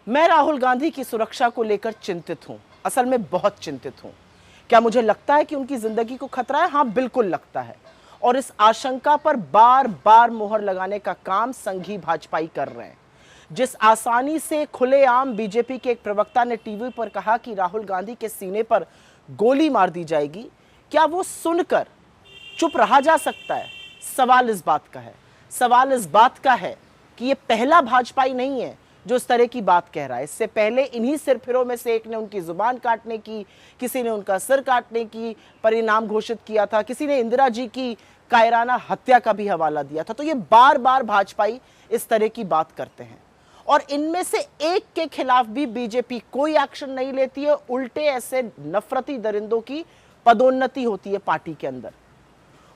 मैं राहुल गांधी की सुरक्षा को लेकर चिंतित हूं, असल में बहुत चिंतित हूं। क्या मुझे लगता है कि उनकी जिंदगी को खतरा है? हाँ, बिल्कुल लगता है। और इस आशंका पर बार बार मोहर लगाने का काम संघी भाजपाई कर रहे हैं। जिस आसानी से खुलेआम बीजेपी के एक प्रवक्ता ने टीवी पर कहा कि राहुल गांधी के सीने पर गोली मार दी जाएगी, क्या वो सुनकर चुप रहा जा सकता है? सवाल इस बात का है, सवाल इस बात का है कि ये पहला भाजपाई नहीं है जो इस तरह की बात कह रहा है। इससे पहले इन्हीं सिरफिरों में से एक ने उनकी जुबान काटने की, किसी ने उनका सिर काटने की परिणाम घोषित किया था, किसी ने इंदिरा जी की कायराना हत्या का भी हवाला दिया था। तो ये बार बार भाजपाई इस तरह की बात करते हैं और इनमें से एक के खिलाफ भी बीजेपी कोई एक्शन नहीं लेती है। उल्टे ऐसे नफरती दरिंदों की पदोन्नति होती है पार्टी के अंदर।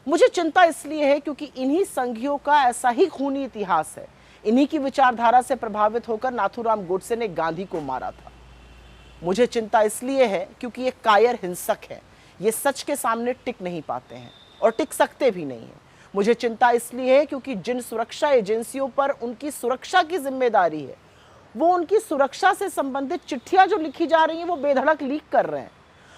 मुझे चिंता इसलिए है क्योंकि इन्हीं संघियों का ऐसा ही खूनी इतिहास है। इन्हीं की विचारधारा से प्रभावित होकर नाथूराम गोडसे ने गांधी को मारा था। मुझे चिंता इसलिए है क्योंकि ये कायर हिंसक है, ये सच के सामने टिक नहीं पाते हैं और टिक सकते भी नहीं हैं। मुझे चिंता इसलिए है क्योंकि जिन सुरक्षा एजेंसियों पर उनकी सुरक्षा की जिम्मेदारी है, वो उनकी सुरक्षा से संबंधित चिट्ठियां जो लिखी जा रही हैं वो बेधड़क लीक कर रहे हैं।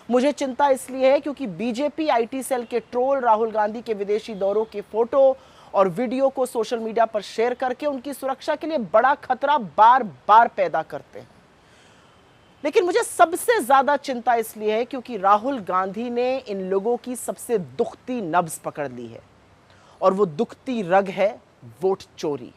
मुझे चिंता इसलिए है क्योंकि बीजेपी आईटी सेल के ट्रोल राहुल गांधी के विदेशी दौरों के फोटो और वीडियो को सोशल मीडिया पर शेयर करके उनकी सुरक्षा के लिए बड़ा खतरा बार बार पैदा करते हैं। लेकिन मुझे सबसे ज्यादा चिंता इसलिए है क्योंकि राहुल गांधी ने इन लोगों की सबसे दुखती नब्ज पकड़ ली है और वो दुखती रग है वोट चोरी।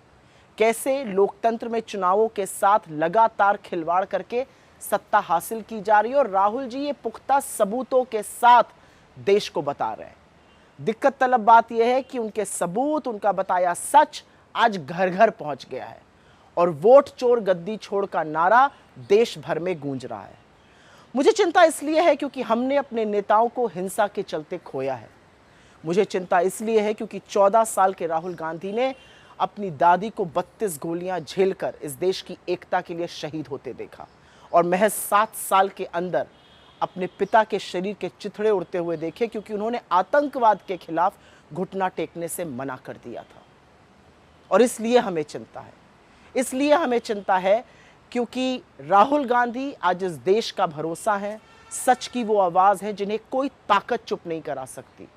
कैसे लोकतंत्र में चुनावों के साथ लगातार खिलवाड़ करके सत्ता हासिल की जा रही है और राहुल जी ये पुख्ता सबूतों के साथ देश को बता रहे हैं। दिक्कत तलब बात यह है कि उनके सबूत, उनका बताया सच आज घर घर पहुंच गया है और वोट चोर गद्दी छोड़ का नारा देश भर में गूंज रहा है। मुझे चिंता इसलिए है क्योंकि हमने अपने नेताओं को हिंसा के चलते खोया है। मुझे चिंता इसलिए है क्योंकि 14 साल के राहुल गांधी ने अपनी दादी को 32 गोलियां झेलकर इस देश की एकता के लिए शहीद होते देखा और महज 7 साल के अंदर अपने पिता के शरीर के चिथड़े उड़ते हुए देखे क्योंकि उन्होंने आतंकवाद के खिलाफ घुटना टेकने से मना कर दिया था। और इसलिए हमें चिंता है, इसलिए हमें चिंता है क्योंकि राहुल गांधी आज इस देश का भरोसा है, सच की वो आवाज है जिन्हें कोई ताकत चुप नहीं करा सकती।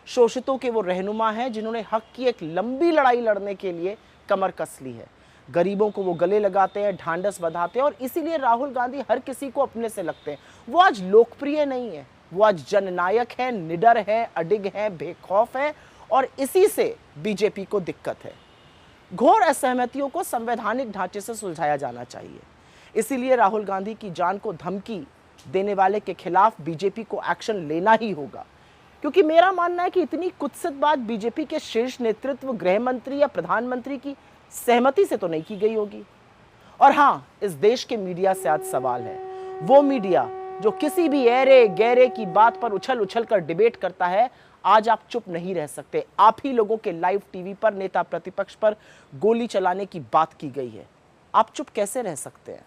शोषितों के वो रहनुमा हैं जिन्होंने हक की एक लंबी लड़ाई लड़ने के लिए कमर कस ली है। गरीबों को वो गले लगाते हैं, ढांढस बंधाते हैं और इसीलिए राहुल गांधी हर किसी को अपने से लगते हैं। वो आज लोकप्रिय नहीं है, वो आज जननायक है, निडर है, अडिग है, बेखौफ है और इसी से बीजेपी को दिक्कत है। घोर असहमतियों को संवैधानिक ढांचे से सुलझाया जाना चाहिए। इसीलिए राहुल गांधी की जान को धमकी देने वाले के खिलाफ बीजेपी को एक्शन लेना ही होगा, क्योंकि मेरा मानना है कि इतनी कुत्सित बात बीजेपी के शीर्ष नेतृत्व, गृह मंत्री या प्रधानमंत्री की सहमति से तो नहीं की गई होगी। और हाँ, इस देश के मीडिया से आज सवाल है, वो मीडिया जो किसी भी ऐरे गैरे की बात पर उछल उछल कर डिबेट करता है, आज आप चुप नहीं रह सकते। आप ही लोगों के लाइव टीवी पर नेता प्रतिपक्ष पर गोली चलाने की बात की गई है, आप चुप कैसे रह सकते हैं?